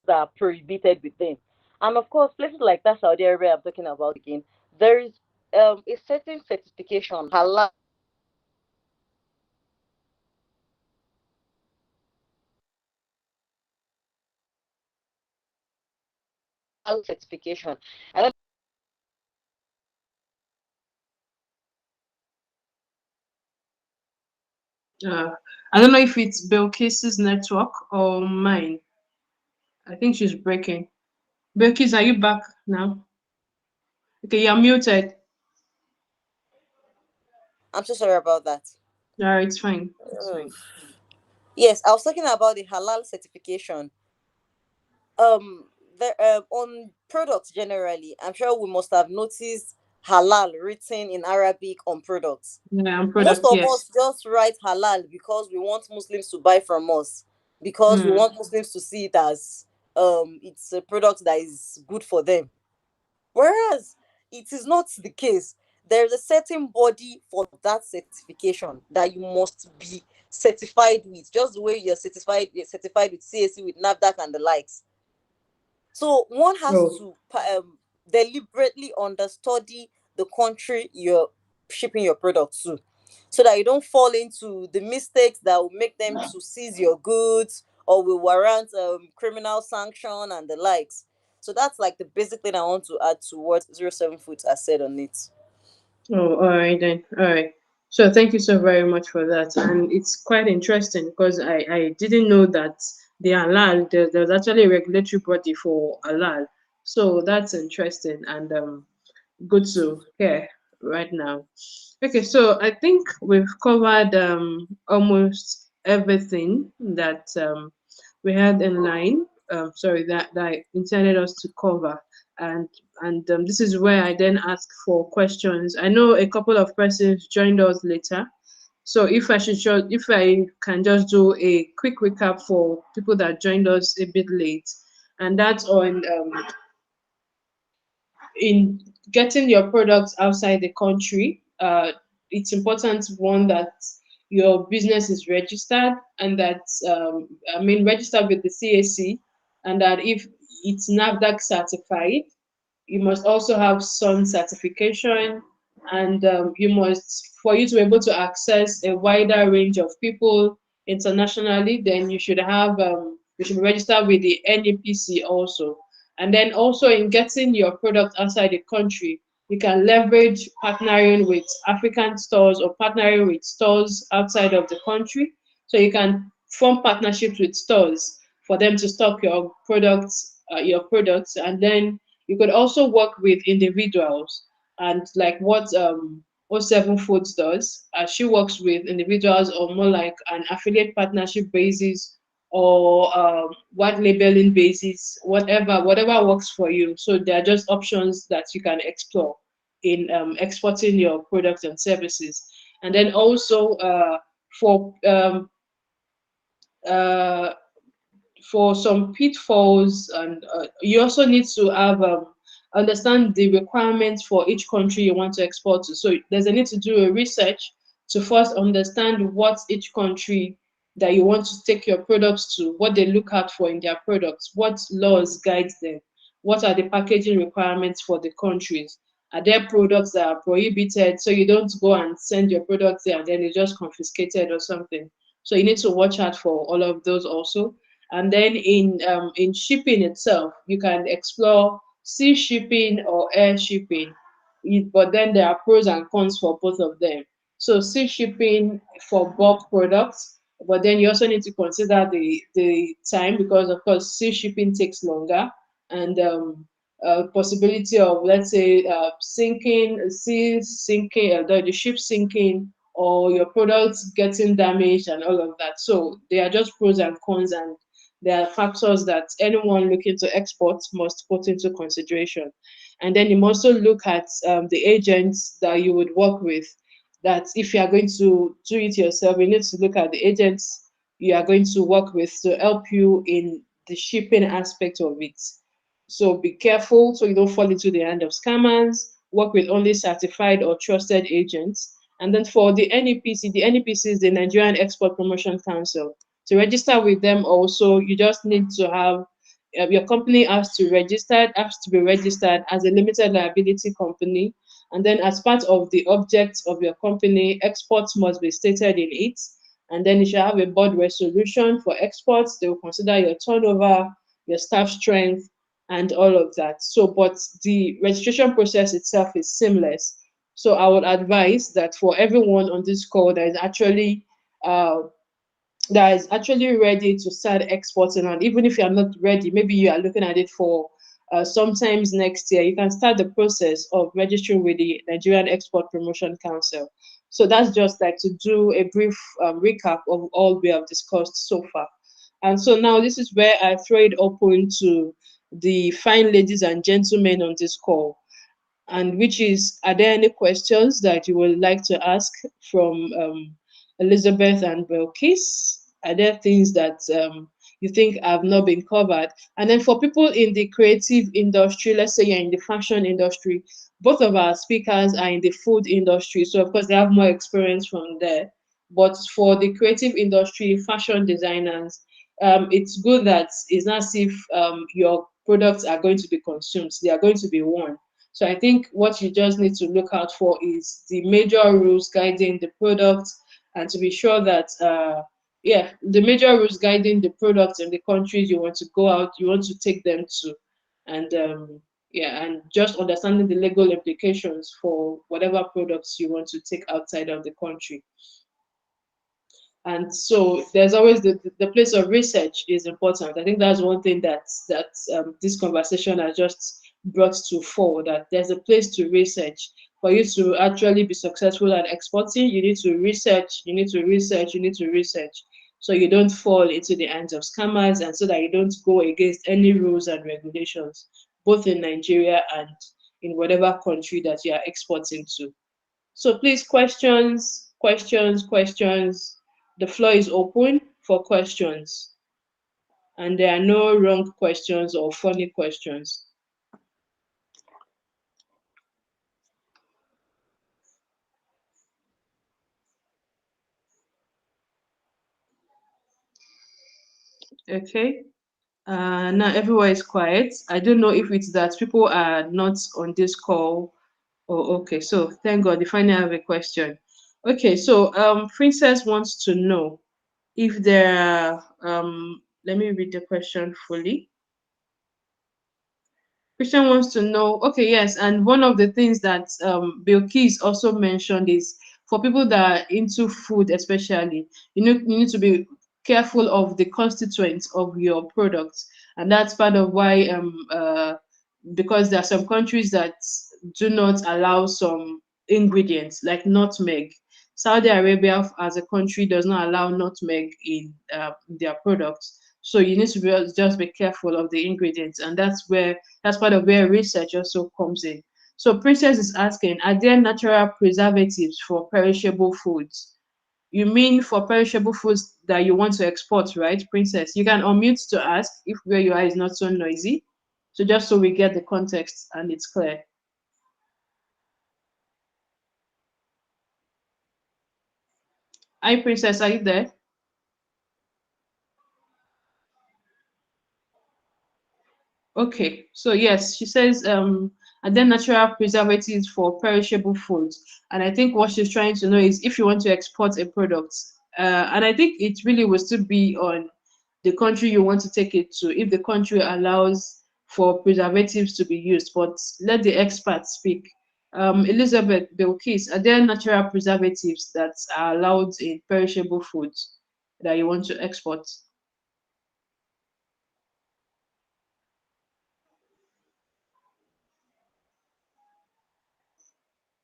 that are prohibited with them. And of course, places like that, Saudi Arabia, I'm talking about again, there is a certain certification, halal certification. I don't Uh, I don't know if it's Bilqis's network or mine. I think she's breaking. Bilqis, are you back now? Okay, you're muted. I'm so sorry about that. Yeah, it's fine. It's Ugh. fine. Yes, I was talking about the halal certification. Um, there on products generally, I'm sure we must have noticed halal written in Arabic on products. Yeah, and Most product, of yes. us just write halal because we want Muslims to buy from us, because we Mm. want Muslims to see it as it's a product that is good for them. Whereas it is not the case. There's a certain body for that certification that you must be certified with, just the way you're certified with CAC, with NAFDAC and the likes. So one has Oh, to deliberately understudy the country you're shipping your product to, so that you don't fall into the mistakes that will make them to seize your goods or will warrant criminal sanction and the likes. So that's like the basic thing I want to add to what 07 Foods has said on it. oh, all right then. All right. So thank you so very much for that. And it's quite interesting because I didn't know that the halal, there's actually a regulatory body for halal. So that's interesting and good to hear right now. Okay, so I think we've covered almost everything that we had in line. Sorry, that I intended us to cover, and this is where I then ask for questions. I know a couple of persons joined us later, so if I can just do a quick recap for people that joined us a bit late, and that's on in getting your products outside the country. It's important one that your business is registered and that registered with the CAC, and that if it's NAFDAC certified, you must also have some certification, and you must, for you to be able to access a wider range of people internationally, then you should be registered with the NEPC also. And then also in getting your product outside the country, you can leverage partnering with African stores or partnering with stores outside of the country. So you can form partnerships with stores for them to stock your products, and then you could also work with individuals, and like what Seven Foods does. She works with individuals on more like an affiliate partnership basis or white labeling basis, whatever works for you. So there are just options that you can explore in exporting your products and services. And then also for uh, for some pitfalls, and you also need to have understand the requirements for each country you want to export to. So there's a need to do a research to first understand what each country that you want to take your products to, what they look out for in their products, what laws guide them, what are the packaging requirements for the countries. Are there products that are prohibited, so you don't go and send your products there and then it's just confiscated or something. So you need to watch out for all of those also. And then in shipping itself, you can explore sea shipping or air shipping. But then there are pros and cons for both of them. So sea shipping for bulk products, but then you also need to consider the time, because of course sea shipping takes longer, and possibility of, let's say, the ship sinking, or your products getting damaged and all of that. So they are just pros and cons, and there are factors that anyone looking to export must put into consideration. And then you must also look at the agents that you would work with. That if you are going to do it yourself, you need to look at the agents you are going to work with to help you in the shipping aspect of it. So be careful so you don't fall into the hand of scammers. Work with only certified or trusted agents. And then for the NEPC is the Nigerian Export Promotion Council. To register with them also, you just need to have your company has to be registered as a limited liability company, and then as part of the objects of your company, exports must be stated in it, and then you should have a board resolution for exports. They will consider your turnover, your staff strength, and all of that. So, but the registration process itself is seamless. So I would advise that for everyone on this call uh, that is actually ready to start exporting, and even if you are not ready, maybe you are looking at it for sometimes next year, you can start the process of registering with the Nigerian Export Promotion Council. So that's just like to do a brief recap of all we have discussed so far. And so now this is where I throw it open to the fine ladies and gentlemen on this call, and which is, are there any questions that you would like to ask from Elizabeth and Bilqis? Are there things that you think have not been covered? And then for people in the creative industry, let's say you're in the fashion industry, both of our speakers are in the food industry, so of course they have more experience from there. But for the creative industry, fashion designers, it's good that it's not as if your products are going to be consumed; they are going to be worn. So I think what you just need to look out for is the major rules guiding the product, and to be sure that yeah, the major rules guiding the products in the countries you want to go out, you want to take them to, and yeah, and just understanding the legal implications for whatever products you want to take outside of the country. And so there's always the place of research is important. I think that's one thing that this conversation has just brought to fore, that there's a place to research. For you to actually be successful at exporting, you need to research, you need to research, you need to research, so you don't fall into the hands of scammers, and so that you don't go against any rules and regulations, both in Nigeria and in whatever country that you are exporting to. So please, questions, questions, questions. The floor is open for questions, and there are no wrong questions or funny questions. Okay. Now everyone is quiet. I don't know if it's that people are not on this call. Oh, okay. So thank God, they finally have a question. Okay, so Princess wants to know if there are let me read the question fully. Christian wants to know, okay, yes, and one of the things that Bilqis also mentioned is for people that are into food, especially, you need to be careful of the constituents of your products, and that's part of why because there are some countries that do not allow some ingredients like nutmeg. Saudi Arabia, as a country, does not allow nutmeg in their products. So you need to just be careful of the ingredients, and that's part of where research also comes in. So Princess is asking, are there natural preservatives for perishable foods? You mean for perishable foods that you want to export, right, Princess? You can unmute to ask if where you are is not so noisy. So just so we get the context and it's clear. Hi, Princess, are you there? Okay, so yes, she says, and then natural preservatives for perishable foods. And I think what she's trying to know is if you want to export a product, and I think it really will still be on the country you want to take it to, if the country allows for preservatives to be used. But let the experts speak. Elizabeth Bilqis, are there natural preservatives that are allowed in perishable foods that you want to export?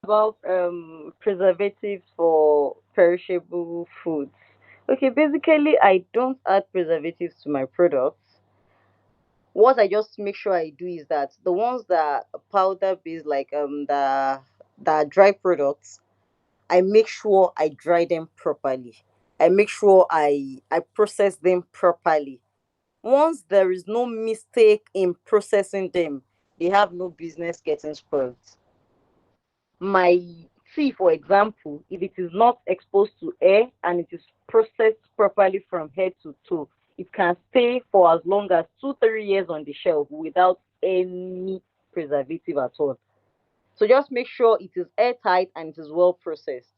About preservatives for perishable foods. Okay, basically I don't add preservatives to my products. What I just make sure I do is that the ones that are powder based, like the dry products, I make sure I dry them properly. I make sure I process them properly. Once there is no mistake in processing them, they have no business getting spoiled. My tea, for example, if it is not exposed to air and it is processed properly from head to toe, it can stay for as long as 2 3 years on the shelf without any preservative at all. So just make sure it is airtight and it is well processed.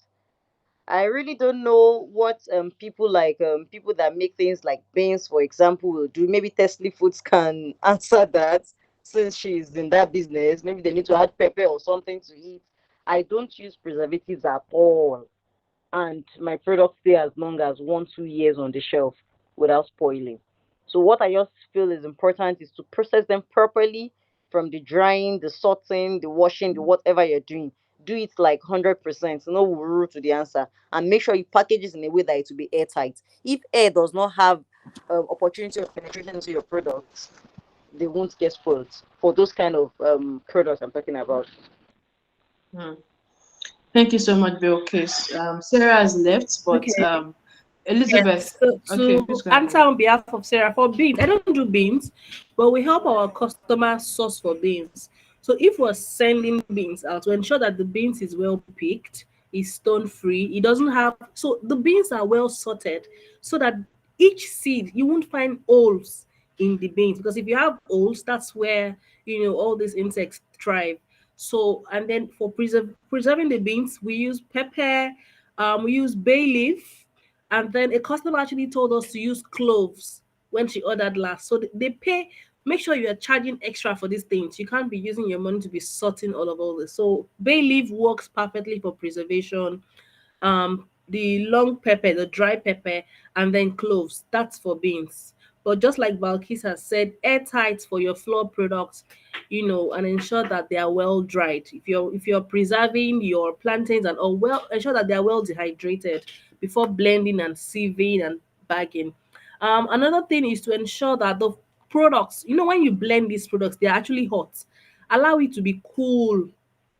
I really don't know what people like people that make things like beans, for example, will do. Maybe Tesla Foods can answer that since she's in that business. Maybe they need to add pepper or something to it. I don't use preservatives at all, and my products stay as long as 1 2 years on the shelf without spoiling. So what I just feel is important is to process them properly, from the drying, the sorting, the washing, the whatever you're doing. Do it like 100%, no wuru to the answer, and make sure you package it in a way that it will be airtight. If air does not have opportunity of penetration into your products, they won't get spoiled. For those kind of products I'm talking about. Hmm. Thank you so much, Bilqis. Sarah has left, but Okay. Elizabeth. Yes. So Okay, please to go answer ahead. on behalf of Sarah for beans, I don't do beans, but we help our customers source for beans. So if we're sending beans out, to ensure that the beans is well picked, is stone free, it doesn't have, so the beans are well sorted so that each seed you won't find holes in the beans, because if you have holes, that's where all these insects thrive. So and then for preserving the beans, we use pepper, we use bay leaf, and then a customer actually told us to use cloves when she ordered last. So they pay. Make sure you are charging extra for these things. You can't be using your money to be sorting all this. So bay leaf works perfectly for preservation. The long pepper, the dry pepper, and then cloves. That's for beans. But just like Balkis has said, airtight for your flour products, and ensure that they are well dried. If you're preserving your plantains and all, well, ensure that they are well dehydrated before blending and sieving and bagging. Another thing is to ensure that the products, when you blend these products, they're actually hot. Allow it to be cool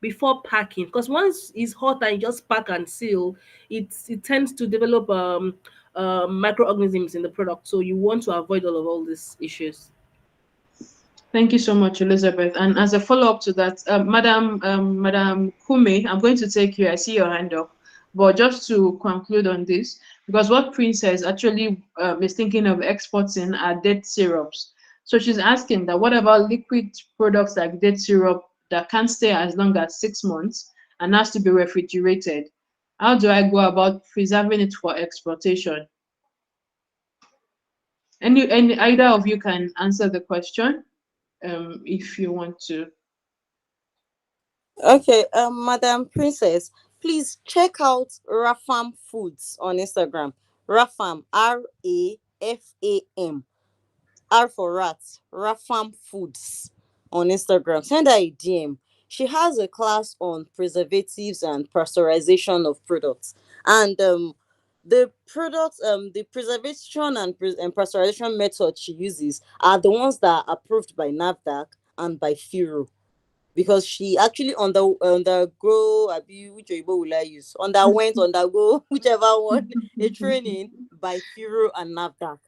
before packing, because once it's hot and you just pack and seal, it tends to develop microorganisms in the product, so you want to avoid all these issues. Thank you so much, Elizabeth. And as a follow-up to that, Madam Kume, I'm going to take you. I see your hand up. But just to conclude on this, because what Princess actually is thinking of exporting are date syrups. So she's asking that what about liquid products like date syrup that can't stay as long as 6 months and has to be refrigerated? How do I go about preserving it for exportation? Any either of you can answer the question, if you want to. Okay, Madam Princess, please check out Rafam Foods on Instagram. Rafam, Rafam. R for rat. Rafam Foods on Instagram. Send her a DM. She has a class on preservatives and pasteurization of products. And the preservation and pasteurization methods she uses are the ones that are approved by NAFDAC and by FIRO, because she actually undergo which Oyibo will I use? Undergo whichever one, a training by FIRO and NAFDAC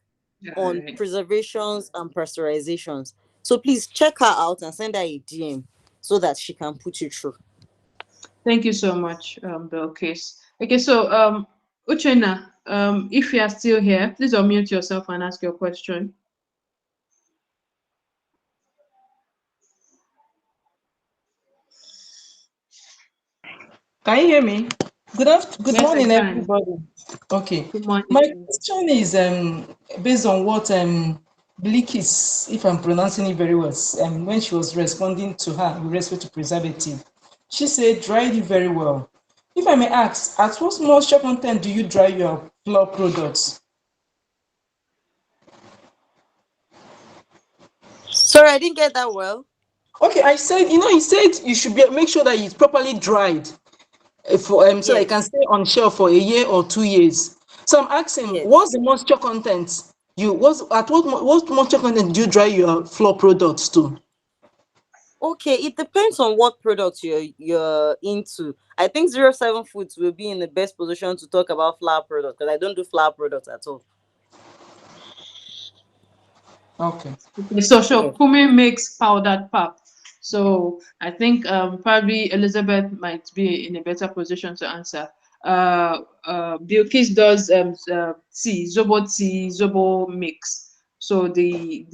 All on right. preservations and pasteurizations. So please check her out and send her a DM so that she can put you through. Thank you so much, Bilqis. Okay, so Uchenna, if you are still here, please unmute yourself and ask your question. Can you hear me? Good Yes, I morning, can. everybody. Okay. Good My morning. question is based on what Bilqis, if I'm pronouncing it very well, when she was responding to her with respect to preservative, she said dried it very well. If I may ask, at what moisture content do you dry your flour products? Sorry, I didn't get that well. Okay, I said, you said you should make sure that it's properly dried for so that it can Yes, stay on shelf for a year or 2 years. So I'm asking, what's yes. the moisture content? What moisture content do you dry your flour products to? Okay, it depends on what product you're into. I think 07 Foods will be in the best position to talk about flour products because I don't do flour products at all. Okay. Okay, so Yeah. Shokumi makes powdered pap. So I think probably Elizabeth might be in a better position to answer. Bilqis does tea, zobo mix. So the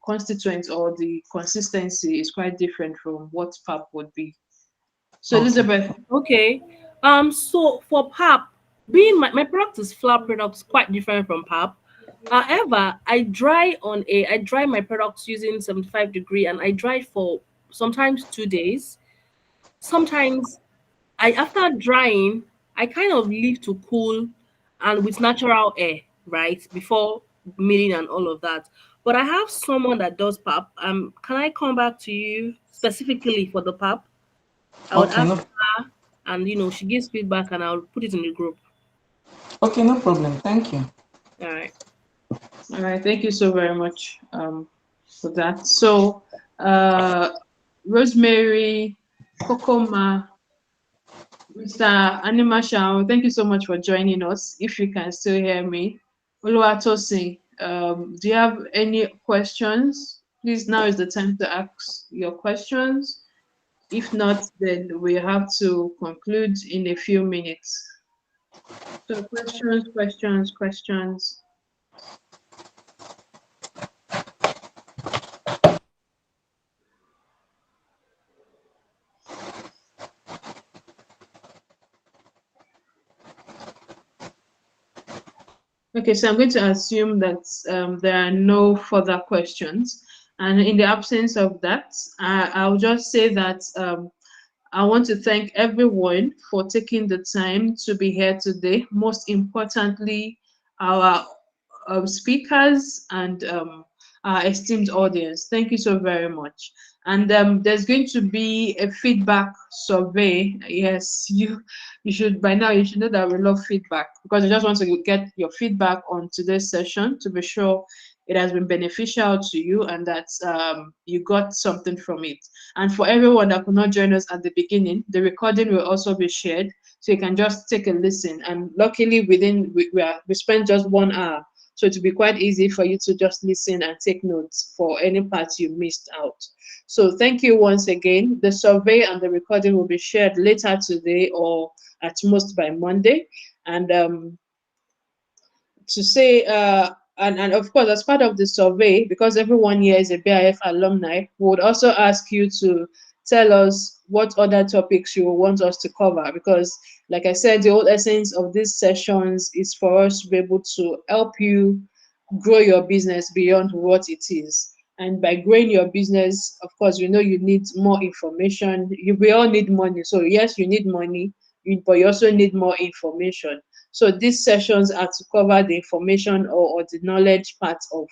constituent or the consistency is quite different from what pap would be. So Okay. Elizabeth, Okay. So for pap, being my product is flour products quite different from pap. However, I dry my products using 75 degree, and I dry for sometimes 2 days. Sometimes I after drying, I kind of leave to cool and with natural air, right? Before milling and all of that. But I have someone that does pap. Can I come back to you specifically for the pap? I would Okay, ask no, her, and she gives feedback, and I'll put it in the group. okay, no problem. Thank you. All right. all right, thank you so very much for that. So Rosemary, Kokoma, Mr. Animashaw, thank you so much for joining us. If you can still hear me, Oluwatosin, do you have any questions? Please, now is the time to ask your questions. If not, then we have to conclude in a few minutes. So, questions. Okay, so I'm going to assume that there are no further questions. And in the absence of that, I'll just say that I want to thank everyone for taking the time to be here today. Most importantly, our speakers and our esteemed audience. Thank you so very much. And there's going to be a feedback survey. Yes, you should by now you should know that we love feedback because I just want to get your feedback on today's session to be sure it has been beneficial to you and that you got something from it. And for everyone that could not join us at the beginning, the recording will also be shared so you can just take a listen. And luckily, we spent just 1 hour, so it will be quite easy for you to just listen and take notes for any parts you missed out. So thank you once again. The survey and the recording will be shared later today or at most by Monday. And to say and of course as part of the survey because everyone here is a BIF alumni, we would also ask you to tell us what other topics you want us to cover because like I said the whole essence of these sessions is for us to be able to help you grow your business beyond what it is. And by growing your business, of course, you know you need more information. We all need money. So yes, you need money, but you also need more information. So these sessions are to cover the information or the knowledge part of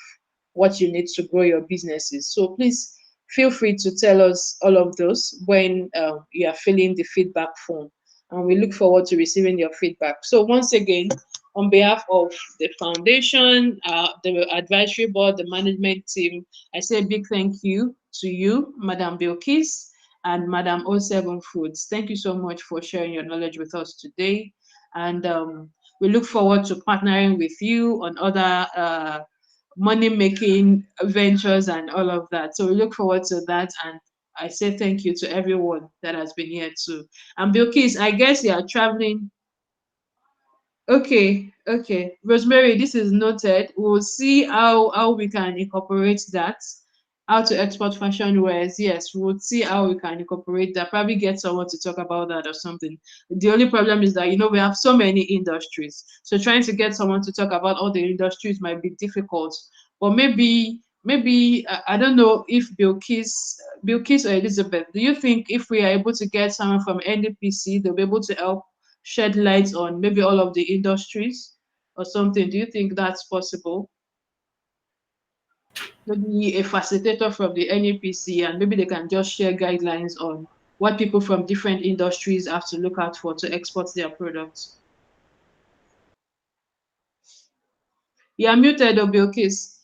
what you need to grow your businesses. So please feel free to tell us all of those when you are filling the feedback form. And we look forward to receiving your feedback. So once again, on behalf of the foundation, the advisory board, the management team, I say a big thank you to you, Madam Bilqis and Madam O7 Foods. Thank you so much for sharing your knowledge with us today. And we look forward to partnering with you on other money making ventures and all of that. So we look forward to that. And I say thank you to everyone that has been here too. And Bilqis, I guess you are traveling. Okay, okay. Rosemary, this is noted. We'll see how we can incorporate that. How to export fashion wares. Yes, we'll see how we can incorporate that. Probably get someone to talk about that or something. The only problem is that we have so many industries. So trying to get someone to talk about all the industries might be difficult. But maybe I don't know if Bilqis or Elizabeth, do you think if we are able to get someone from NDPC, they'll be able to help shed light on maybe all of the industries or something? Do you think that's possible? Maybe a facilitator from the NEPC and maybe they can just share guidelines on what people from different industries have to look out for to export their products. You are muted, Obiokis.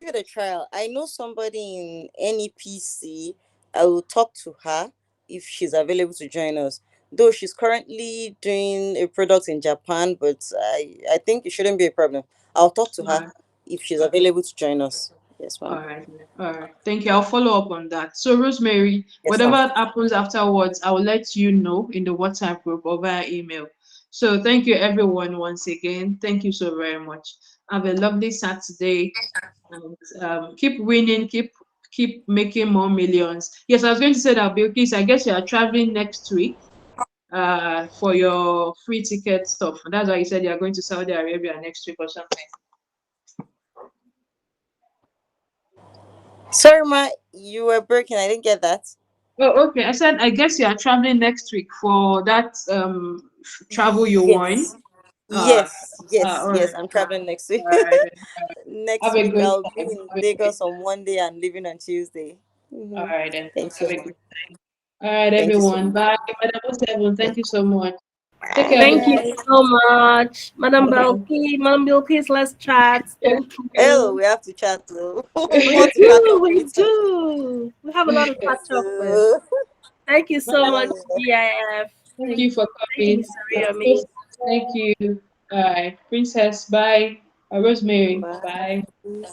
Give it a trial. I know somebody in NEPC. I will talk to her if she's available to join us. Though she's currently doing a product in Japan, but I think it shouldn't be a problem. I'll talk to her. if she's available to join us. Yes, All ma'am. right, all right. Thank you. I'll follow up on that. So, Rosemary, Yes, ma'am. whatever happens afterwards, I will let you know in the WhatsApp group or via email. So, thank you, everyone, once again. Thank you so very much. Have a lovely Saturday, and keep winning, keep making more millions. Yes, I was going to say that, Bilqis, I guess you are traveling next week for your free ticket stuff. That's why you said you are going to Saudi Arabia next week or something. Sorry, ma, you were breaking. I didn't get that. Oh, okay. I said I guess you are traveling next week for that travel you won. Yes. Uh, Yes, yes, all yes. right, I'm traveling next week. all right. Next Have a week, good I'll be time. in Have a great Lagos time. on Monday and leaving on Tuesday. All right then. Thank Have you. a good time. All right, Thank you so everyone. much. Bye. Madam Seven, thank you so much. Take care of Thank you Bye. yourself. so much, Madam Bye. Belkis. Madam Belkis, let's chat. Thank Oh, you. we have to chat though. We More to catch do, up we with. do. We have a lot to catch up with. So, Thank you so much, Madam, uh, BIF. thank Thank you for you, coming. Mr. Riomi. Thank you. All right, Princess. Bye. Rosemary. Bye. bye.